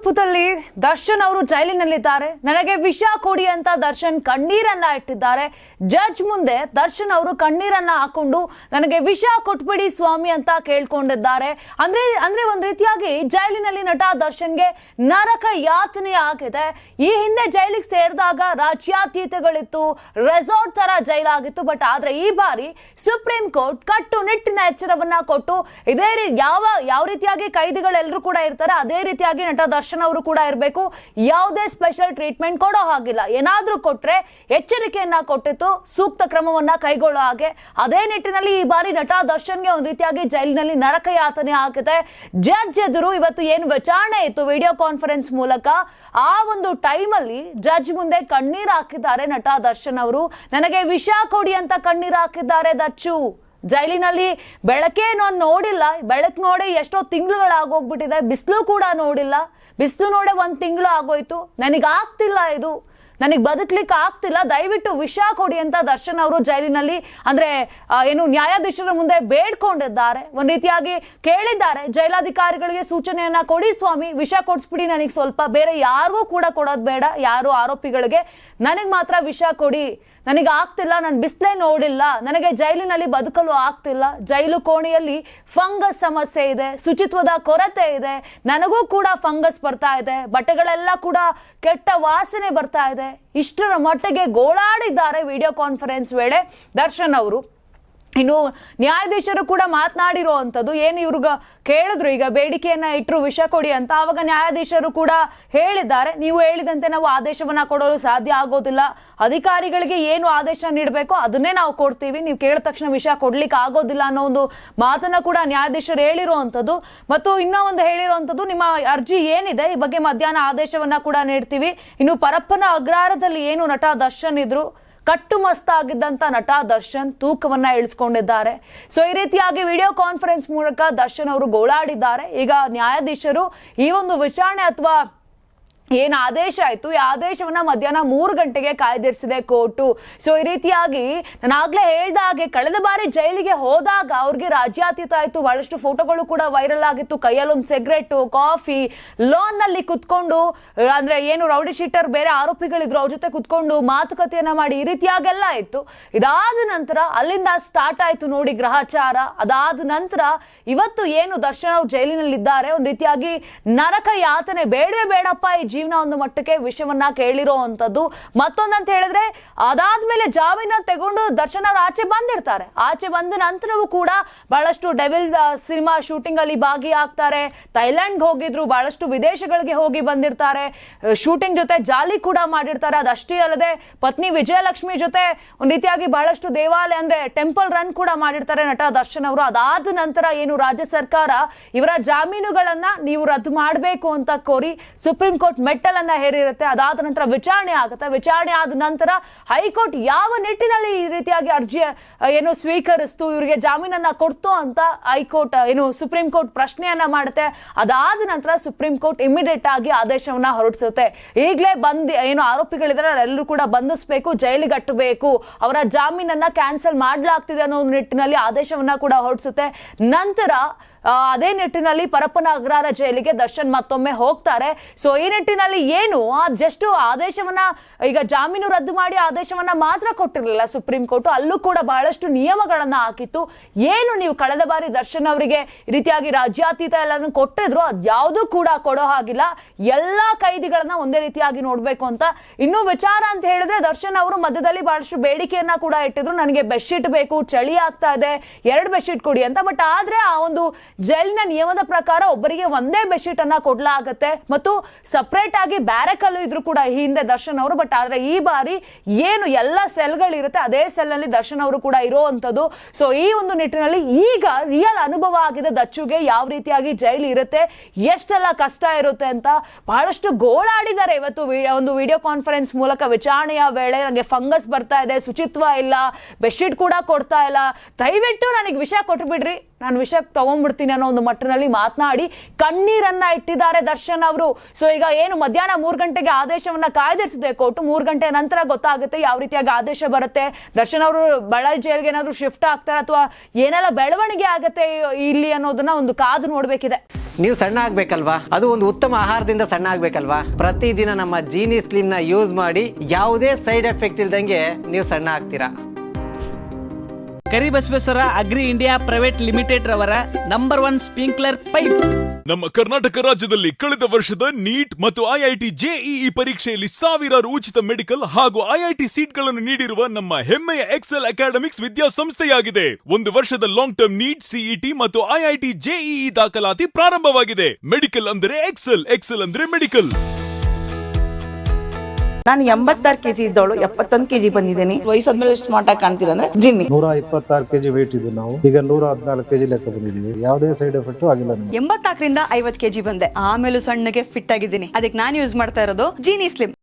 ಆರೋಪದಲ್ಲಿ ದರ್ಶನ್ ಅವರು ಜೈಲಿನಲ್ಲಿದ್ದಾರೆ. ನನಗೆ ವಿಷ ಕೊಡಿ ಅಂತ ದರ್ಶನ್ ಕಣ್ಣೀರನ್ನ ಇಟ್ಟಿದ್ದಾರೆ. ಜಡ್ಜ್ ಮುಂದೆ ದರ್ಶನ್ ಅವರು ಕಣ್ಣೀರನ್ನ ಹಾಕೊಂಡು ನನಗೆ ವಿಷ ಕೊಟ್ಬಿಡಿ ಸ್ವಾಮಿ ಅಂತ ಕೇಳ್ಕೊಂಡಿದ್ದಾರೆ. ಅಂದ್ರೆ ಒಂದ್ ರೀತಿಯಾಗಿ ಜೈಲಿನಲ್ಲಿ ನಟ ದರ್ಶನ್ಗೆ ನರಕ ಯಾತನೆ ಆಗಿದೆ. ಈ ಹಿಂದೆ ಜೈಲಿಗೆ ಸೇರಿದಾಗ ರಾಜ್ಯಾತೀತಗಳಿತ್ತು, ರೆಸಾರ್ಟ್ ತರ ಜೈಲಾಗಿತ್ತು. ಬಟ್ ಆದ್ರೆ ಈ ಬಾರಿ ಸುಪ್ರೀಂ ಕೋರ್ಟ್ ಕಟ್ಟುನಿಟ್ಟಿನ ಎಚ್ಚರವನ್ನ ಕೊಟ್ಟು ಇದೇ ಯಾವ ರೀತಿಯಾಗಿ ಕೈದಿಗಳೆಲ್ಲರೂ ಕೂಡ ಇರ್ತಾರೆ ಅದೇ ರೀತಿಯಾಗಿ ನಟ ದರ್ಶನ್ ಅವರು ಕೂಡ ಇರಬೇಕು. ಯಾವುದೇ ಸ್ಪೆಷಲ್ ಟ್ರೀಟ್ಮೆಂಟ್ ಕೊಡೋ ಹಾಗಿಲ್ಲ. ಏನಾದ್ರೂ ಕೊಟ್ರೆ ಎಚ್ಚರಿಕೆಯನ್ನ ಕೊಟ್ಟಿತ್ತು, ಸೂಕ್ತ ಕ್ರಮವನ್ನ ಕೈಗೊಳ್ಳೋ ಹಾಗೆ. ಅದೇ ನಿಟ್ಟಿನಲ್ಲಿ ಈ ಬಾರಿ ನಟ ದರ್ಶನ್ಗೆ ಒಂದು ರೀತಿಯಾಗಿ ಜೈಲಿನಲ್ಲಿ ನರಕ ಯಾತನೆ ಆಗಿದೆ. ಜಡ್ಜ್ ಎದುರು ಇವತ್ತು ಏನು ವಿಚಾರಣೆ ಇತ್ತು ವಿಡಿಯೋ ಕಾನ್ಫರೆನ್ಸ್ ಮೂಲಕ, ಆ ಒಂದು ಟೈಮ್ ಅಲ್ಲಿ ಜಡ್ಜ್ ಮುಂದೆ ಕಣ್ಣೀರ್ ಹಾಕಿದ್ದಾರೆ ನಟ ದರ್ಶನ್ ಅವರು. ನನಗೆ ವಿಷ ಕೊಡಿ ಅಂತ ಕಣ್ಣೀರ್ ಹಾಕಿದ್ದಾರೆ ದಚ್ಚು. ಜೈಲಿನಲ್ಲಿ ಬೆಳಕೇ ನಾನು ನೋಡಿಲ್ಲ, ಬೆಳಕು ನೋಡಿ ಎಷ್ಟೋ ತಿಂಗಳುಗಳಾಗೋಗ್ಬಿಟ್ಟಿದೆ. ಬಿಸಿಲು ಕೂಡ ನೋಡಿಲ್ಲ, ಬಿಸಿಲು ನೋಡೇ 1 ತಿಂಗಳು ಆಗೋಯ್ತು. ನನಗಾಗ್ತಿಲ್ಲ, ಇದು ನನಗೆ ಬದುಕ್ಲಿಕ್ಕೆ ಆಗ್ತಿಲ್ಲ, ದಯವಿಟ್ಟು ವಿಷ ಕೊಡಿ ಅಂತ ದರ್ಶನ್ ಅವರು ಜೈಲಿನಲ್ಲಿ ಏನು ನ್ಯಾಯಾಧೀಶರ ಮುಂದೆ ಬೇಡ್ಕೊಂಡಿದ್ದಾರೆ. ಒಂದ್ ರೀತಿಯಾಗಿ ಕೇಳಿದ್ದಾರೆ, ಜೈಲಾಧಿಕಾರಿಗಳಿಗೆ ಸೂಚನೆಯನ್ನ ಕೊಡಿ ಸ್ವಾಮಿ, ವಿಷ ಕೊಡಿಸ್ಬಿಡಿ ನನಗೆ ಸ್ವಲ್ಪ, ಬೇರೆ ಯಾರಿಗೂ ಕೂಡ ಕೊಡೋದು ಬೇಡ, ಯಾರು ಆರೋಪಿಗಳಿಗೆ, ನನಗೆ ಮಾತ್ರ ವಿಷ ಕೊಡಿ, ನನಗೆ ಆಗ್ತಿಲ್ಲ, ನಾನು ಬಿಸಿಲೇ ನೋಡಿಲ್ಲ, ನನಗೆ ಜೈಲಿನಲ್ಲಿ ಬದುಕಲು ಆಗ್ತಿಲ್ಲ, ಜೈಲು ಕೋಣೆಯಲ್ಲಿ ಫಂಗಸ್ ಸಮಸ್ಯೆ ಇದೆ, ಶುಚಿತ್ವದ ಕೊರತೆ ಇದೆ, ನನಗೂ ಕೂಡ ಫಂಗಸ್ ಬರ್ತಾ ಇದೆ, ಬಟ್ಟೆಗಳೆಲ್ಲ ಕೂಡ ಕೆಟ್ಟ ವಾಸನೆ ಬರ್ತಾ ಇದೆ. ಇಷ್ಟರ ಮಟ್ಟಿಗೆ ಗೋಳಾಡಿದ್ದಾರೆ ವಿಡಿಯೋ ಕಾನ್ಫರೆನ್ಸ್ ವೇಳೆ ದರ್ಶನ್ ಅವರು. ಇನ್ನು ನ್ಯಾಯಾಧೀಶರು ಕೂಡ ಮಾತನಾಡಿರುವಂಥದ್ದು ಏನು, ಇವ್ರಿಗ ಕೇಳಿದ್ರು, ಈಗ ಬೇಡಿಕೆಯನ್ನ ಇಟ್ಟರು ವಿಷ ಕೊಡಿ ಅಂತ, ಆವಾಗ ನ್ಯಾಯಾಧೀಶರು ಕೂಡ ಹೇಳಿದ್ದಾರೆ, ನೀವು ಹೇಳಿದಂತೆ ನಾವು ಆದೇಶವನ್ನ ಕೊಡಲು ಸಾಧ್ಯ ಆಗೋದಿಲ್ಲ, ಅಧಿಕಾರಿಗಳಿಗೆ ಏನು ಆದೇಶ ನೀಡಬೇಕೋ ಅದನ್ನೇ ನಾವು ಕೊಡ್ತೀವಿ, ನೀವು ಕೇಳಿದ ತಕ್ಷಣ ವಿಷ ಕೊಡ್ಲಿಕ್ಕೆ ಆಗೋದಿಲ್ಲ ಅನ್ನೋ ಒಂದು ಮಾತನ್ನ ಕೂಡ ನ್ಯಾಯಾಧೀಶರು ಹೇಳಿರುವಂಥದ್ದು. ಮತ್ತು ಇನ್ನೂ ಒಂದು ಹೇಳಿರುವಂಥದ್ದು, ನಿಮ್ಮ ಅರ್ಜಿ ಏನಿದೆ ಈ ಬಗ್ಗೆ ಮಧ್ಯಾಹ್ನ ಆದೇಶವನ್ನ ಕೂಡ ನೀಡ್ತೀವಿ. ಇನ್ನು ಪರಪ್ಪನ ಅಗ್ರಹಾರದಲ್ಲಿ ಏನು ನಟ ದರ್ಶನ್ ಇದ್ರು, ಕಟ್ಟುಮಸ್ತಾಗಿದ್ದಂತ ನಟ ದರ್ಶನ್ ತೂಕವನ್ನ ಇಳಿಸ್ಕೊಂಡಿದ್ದಾರೆ. ಸೊ ಈ ರೀತಿಯಾಗಿ ವಿಡಿಯೋ ಕಾನ್ಫರೆನ್ಸ್ ಮೂಲಕ ದರ್ಶನ್ ಅವರು ಗೋಳಾಡಿದ್ದಾರೆ. ಈಗ ನ್ಯಾಯಾಧೀಶರು ಈ ಒಂದು ವಿಚಾರಣೆ ಅಥವಾ ಏನು ಆದೇಶ ಆಯ್ತು, ಈ ಆದೇಶವನ್ನ ಮಧ್ಯಾಹ್ನ 3 ಗಂಟೆಗೆ ಕಾಯ್ದಿರಿಸಿದೆ ಕೋರ್ಟು. ಸೊ ಈ ರೀತಿಯಾಗಿ ನಾನು ಆಗ್ಲೇ ಹೇಳ್ದ ಹಾಗೆ ಕಳೆದ ಬಾರಿ ಜೈಲಿಗೆ ಹೋದಾಗ ಅವ್ರಿಗೆ ರಾಜ್ಯಾತೀತ ಆಯ್ತು, ಬಹಳಷ್ಟು ಫೋಟೋಗಳು ಕೂಡ ವೈರಲ್ ಆಗಿತ್ತು, ಕೈಯಲ್ಲಿ ಒಂದು ಸಿಗರೆಟ್, ಕಾಫಿ, ಲಾನ್ ನಲ್ಲಿ ಕುತ್ಕೊಂಡು ಏನು ರೌಡಿ ಶೀಟರ್ ಬೇರೆ ಆರೋಪಿಗಳಿದ್ರು ಅವ್ರ ಜೊತೆ ಕುತ್ಕೊಂಡು ಮಾತುಕತೆಯನ್ನ ಮಾಡಿ ಈ ರೀತಿಯಾಗೆಲ್ಲ ಇತ್ತು. ಇದಾದ ನಂತರ ಅಲ್ಲಿಂದ ಸ್ಟಾರ್ಟ್ ಆಯ್ತು ನೋಡಿ ಗ್ರಹಚಾರ. ಅದಾದ ನಂತರ ಇವತ್ತು ಏನು ದರ್ಶನ್ ಅವ್ರು ಜೈಲಿನಲ್ಲಿ ಇದ್ದಾರೆ, ಒಂದ್ ರೀತಿಯಾಗಿ ನರಕ ಯಾತನೆ, ಬೇಡವೇ ಬೇಡಪ್ಪ ಈ ಜೀವನ ಒಂದು ಮಟ್ಟಕ್ಕೆ ವಿಷಯವನ್ನ ಕೇಳಿರೋ ಅಂತದ್ದು. ಮತ್ತೊಂದಂತ ಹೇಳಿದ್ರೆ ಅದಾದ್ಮೇಲೆ ಜಾಮೀನ ತಗೊಂಡು ದರ್ಶನ್ ಅವರು ಆಚೆ ಬಂದಿರ್ತಾರೆ. ಆಚೆ ಬಂದ ನಂತರವೂ ಕೂಡ ಬಹಳಷ್ಟು ಡೆವಿಲ್ ಸಿನಿಮಾ ಶೂಟಿಂಗ್ ಅಲ್ಲಿ ಭಾಗಿಯಾಗ್ತಾರೆ, ಥೈಲ್ಯಾಂಡ್ ಹೋಗಿದ್ರು, ಬಹಳಷ್ಟು ವಿದೇಶಗಳಿಗೆ ಹೋಗಿ ಬಂದಿರ್ತಾರೆ, ಶೂಟಿಂಗ್ ಜೊತೆ ಜಾಲಿ ಕೂಡ ಮಾಡಿರ್ತಾರೆ. ಅದಷ್ಟೇ ಅಲ್ಲದೆ ಪತ್ನಿ ವಿಜಯಲಕ್ಷ್ಮಿ ಜೊತೆ ಒಂದ್ ರೀತಿಯಾಗಿ ಬಹಳಷ್ಟು ದೇವಾಲಯ ಟೆಂಪಲ್ ರನ್ ಕೂಡ ಮಾಡಿರ್ತಾರೆ ನಟ ದರ್ಶನ್ ಅವರು. ಅದಾದ ನಂತರ ಏನು ರಾಜ್ಯ ಸರ್ಕಾರ ಇವರ ಜಾಮೀನುಗಳನ್ನ ನೀವು ರದ್ದು ಮಾಡಬೇಕು ಅಂತ ಕೋರಿ ಸುಪ್ರೀಂ ಕೋರ್ಟ್ ಮೆಟ್ಟಲನ್ನ ಹೇರಿರುತ್ತೆ. ಅದಾದ ನಂತರ ವಿಚಾರಣೆ ಆಗುತ್ತೆ. ವಿಚಾರಣೆ ಆದ ನಂತರ ಹೈಕೋರ್ಟ್ ಯಾವ ನಿಟ್ಟಿನಲ್ಲಿ ಈ ರೀತಿಯಾಗಿ ಅರ್ಜಿ ಏನು ಸ್ವೀಕರಿಸ್ತು, ಇವರಿಗೆ ಜಾಮೀನನ್ನ ಕೊಡ್ತು ಅಂತ ಹೈಕೋರ್ಟ್ ಸುಪ್ರೀಂ ಕೋರ್ಟ್ ಪ್ರಶ್ನೆಯನ್ನ ಮಾಡುತ್ತೆ. ಅದಾದ ನಂತರ ಸುಪ್ರೀಂ ಕೋರ್ಟ್ ಇಮಿಡಿಯೇಟ್ ಆಗಿ ಆದೇಶವನ್ನ ಹೊರಡಿಸುತ್ತೆ. ಈಗಲೇ ಆರೋಪಿಗಳಿದ್ದಾರೆ ಎಲ್ಲರೂ ಕೂಡ ಬಂಧಿಸಬೇಕು, ಜೈಲಿಗೆ ಅಟ್ಟಬೇಕು, ಅವರ ಜಾಮೀನನ್ನ ಕ್ಯಾನ್ಸಲ್ ಮಾಡಲಾಗ್ತಿದೆ ಅನ್ನೋ ನಿಟ್ಟಿನಲ್ಲಿ ಆದೇಶವನ್ನ ಕೂಡ ಹೊರಡಿಸುತ್ತೆ. ನಂತರ ಅದೇ ನಿಟ್ಟಿನಲ್ಲಿ ಪರಪ್ಪನ ಅಗ್ರಹಾರ ಜೈಲಿಗೆ ದರ್ಶನ್ ಮತ್ತೊಮ್ಮೆ ಹೋಗ್ತಾರೆ. ಸೊ ಈ ನಿಟ್ಟಿನಲ್ಲಿ ಏನು ಜಸ್ಟ್ ಆದೇಶವನ್ನ, ಈಗ ಜಾಮೀನು ರದ್ದು ಮಾಡಿ ಆದೇಶವನ್ನ ಮಾತ್ರ ಕೊಟ್ಟಿರಲಿಲ್ಲ ಸುಪ್ರೀಂ ಕೋರ್ಟ್, ಅಲ್ಲೂ ಕೂಡ ಬಹಳಷ್ಟು ನಿಯಮಗಳನ್ನ ಹಾಕಿತ್ತು. ಏನು ನೀವು ಕಳೆದ ಬಾರಿ ದರ್ಶನ್ ಅವರಿಗೆ ಈ ರೀತಿಯಾಗಿ ರಾಜ್ಯಾತೀತ ಎಲ್ಲಾನು ಕೊಟ್ಟಿದ್ರು, ಅದ್ಯಾವುದೂ ಕೂಡ ಕೊಡೋ ಹಾಗಿಲ್ಲ, ಎಲ್ಲಾ ಕೈದಿಗಳನ್ನ ಒಂದೇ ರೀತಿಯಾಗಿ ನೋಡ್ಬೇಕು ಅಂತ. ಇನ್ನೂ ವಿಚಾರ ಅಂತ ಹೇಳಿದ್ರೆ ದರ್ಶನ್ ಅವರು ಮಧ್ಯದಲ್ಲಿ ಬಹಳಷ್ಟು ಬೇಡಿಕೆಯನ್ನ ಕೂಡ ಇಟ್ಟಿದ್ರು, ನನಗೆ ಬೆಡ್ಶೀಟ್ ಬೇಕು, ಚಳಿ ಆಗ್ತಾ ಇದೆ, 2 ಬೆಡ್ಶೀಟ್ ಕೊಡಿ ಅಂತ. ಬಟ್ ಆದ್ರೆ ಆ ಒಂದು ಜೈಲಿನ ನಿಯಮದ ಪ್ರಕಾರ ಒಬ್ಬರಿಗೆ ಒಂದೇ ಬೆಡ್ಶೀಟ್ ಅನ್ನ ಕೊಡ್ಲಾಗತ್ತೆ, ಮತ್ತು ಸಪರೇಟ್ ಆಗಿ ಬ್ಯಾರಕ್ ಅಲ್ಲೂ ಇದ್ರು ಕೂಡ ಈ ಹಿಂದೆ ದರ್ಶನ್ ಅವರು. ಬಟ್ ಆದ್ರೆ ಈ ಬಾರಿ ಏನು ಎಲ್ಲ ಸೆಲ್ಗಳಿರುತ್ತೆ ಅದೇ ಸೆಲ್ ನಲ್ಲಿ ದರ್ಶನ್ ಅವರು ಕೂಡ ಇರುವಂತದ್ದು. ಸೊ ಈ ಒಂದು ನಿಟ್ಟಿನಲ್ಲಿ ಈಗ ರಿಯಲ್ ಅನುಭವ ಆಗಿದೆ ದಚ್ಚುಗೆ, ಯಾವ ರೀತಿಯಾಗಿ ಜೈಲು ಇರುತ್ತೆ, ಎಷ್ಟೆಲ್ಲ ಕಷ್ಟ ಇರುತ್ತೆ ಅಂತ. ಬಹಳಷ್ಟು ಗೋಳಾಡಿದ್ದಾರೆ ಇವತ್ತು ಒಂದು ವಿಡಿಯೋ ಕಾನ್ಫರೆನ್ಸ್ ಮೂಲಕ ವಿಚಾರಣೆಯ ವೇಳೆ. ನನಗೆ ಫಂಗಸ್ ಬರ್ತಾ ಇದೆ, ಶುಚಿತ್ವ ಇಲ್ಲ, ಬೆಡ್ಶೀಟ್ ಕೂಡ ಕೊಡ್ತಾ ಇಲ್ಲ, ದಯವಿಟ್ಟು ನನಗೆ ವಿಷಯ ಕೊಟ್ಟು ಬಿಡ್ರಿ, ನಾನು ವಿಷ ತಗೊಂಡ್ಬಿಡ್ತೀನಿ ಅನ್ನೋ ಒಂದು ಮಟ್ಟದಲ್ಲಿ ಮಾತನಾಡಿ ಕಣ್ಣೀರನ್ನ ಇಟ್ಟಿದ್ದಾರೆ ದರ್ಶನ್ ಅವರು. ಸೊ ಈಗ ಏನು ಮಧ್ಯಾಹ್ನ 3 ಗಂಟೆಗೆ ಆದೇಶವನ್ನ ಕಾಯ್ದಿರಿಸಿದೆ ಕೋರ್ಟ್. 3 ಗಂಟೆ ನಂತರ ಗೊತ್ತಾಗುತ್ತೆ ಯಾವ ರೀತಿಯಾಗಿ ಆದೇಶ ಬರುತ್ತೆ, ದರ್ಶನ್ ಅವರು ಬಳ್ಳಾರಿ ಜೈಲ್ಗೆ ಏನಾದ್ರು ಶಿಫ್ಟ್ ಆಗ್ತಾರೆ ಅಥವಾ ಏನೆಲ್ಲ ಬೆಳವಣಿಗೆ ಆಗತ್ತೆ ಇಲ್ಲಿ ಅನ್ನೋದನ್ನ ಒಂದು ಕಾದು ನೋಡ್ಬೇಕಿದೆ. ನೀವು ಸಣ್ಣ ಆಗ್ಬೇಕಲ್ವಾ, ಅದು ಒಂದು ಉತ್ತಮ ಆಹಾರದಿಂದ ಸಣ್ಣ ಆಗ್ಬೇಕಲ್ವಾ. ಪ್ರತಿದಿನ ನಮ್ಮ ಜೀನಿ ಸ್ಲಿಮ್ ನ ಯೂಸ್ ಮಾಡಿ ಯಾವುದೇ ಸೈಡ್ ಎಫೆಕ್ಟ್ ಇಲ್ದಂಗೆ ನೀವು ಸಣ್ಣ ಆಗ್ತೀರಾ. Karibasaveshwara agri India private limited ರವರ ನಂಬರ್ 1 ಸ್ಪ್ರಿಂಕ್ಲರ್ ಪೈಪ್. ನಮ್ಮ ಕರ್ನಾಟಕ ರಾಜ್ಯದಲ್ಲಿ ಕಳೆದ ವರ್ಷದ ನೀಟ್ ಮತ್ತು ಐಐಟಿ ಜೆಇಇ ಪರೀಕ್ಷೆಯಲ್ಲಿ ಸಾವಿರಾರು ಉಚಿತ ಮೆಡಿಕಲ್ ಹಾಗೂ ಐಐಟಿ ಸೀಟ್ಗಳನ್ನು ನೀಡಿರುವ ನಮ್ಮ ಹೆಮ್ಮೆಯ ಎಕ್ಸೆಲ್ ಅಕಾಡೆಮಿಕ್ಸ್ ವಿದ್ಯಾಸಂಸ್ಥೆಯಾಗಿದೆ. 1 ವರ್ಷದ ಲಾಂಗ್ ಟರ್ಮ್ ನೀಟ್, ಸಿಇಟಿ ಮತ್ತು ಐಐಟಿ ಜೆಇಇ ದಾಖಲಾತಿ ಪ್ರಾರಂಭವಾಗಿದೆ. ಮೆಡಿಕಲ್ ಅಂದರೆ ಎಕ್ಸೆಲ್, ಎಕ್ಸೆಲ್ ಅಂದ್ರೆ ಮೆಡಿಕಲ್. ನಾನು 86 kg ಇದ್ದವಳು 71 kg ಬಂದಿದ್ದೀನಿ. ವಯಸ್ಸಾದ್ಮೇಲೆ ಸ್ಮಾರ್ಟ್ ಆಗಿ ಕಾಣ್ತೀರಾ ಅಂದ್ರೆ ಜಿನ್ನಿ. 126 kg ವೇಟ್ ಇದ್ದು ನಾವು ಈಗ 114 kg ಲೆಕ್ಕ ಬಂದಿದ್ದೀವಿ. ಯಾವುದೇ ಸೈಡ್ ಎಫೆಕ್ಟ್ ಆಗಿಲ್ಲ ನಮಗೆ. 84ರಿಂದ 50 kg ಬಂದೆ. ಆಮೇಲೆ ಸಣ್ಣಗೆ ಫಿಟ್ ಆಗಿದ್ದೀನಿ. ಅದಕ್ಕೆ ನಾನು ಯೂಸ್ ಮಾಡ್ತಾ ಇರೋದು ಜೀನಿ ಸ್ಲಿಮ್.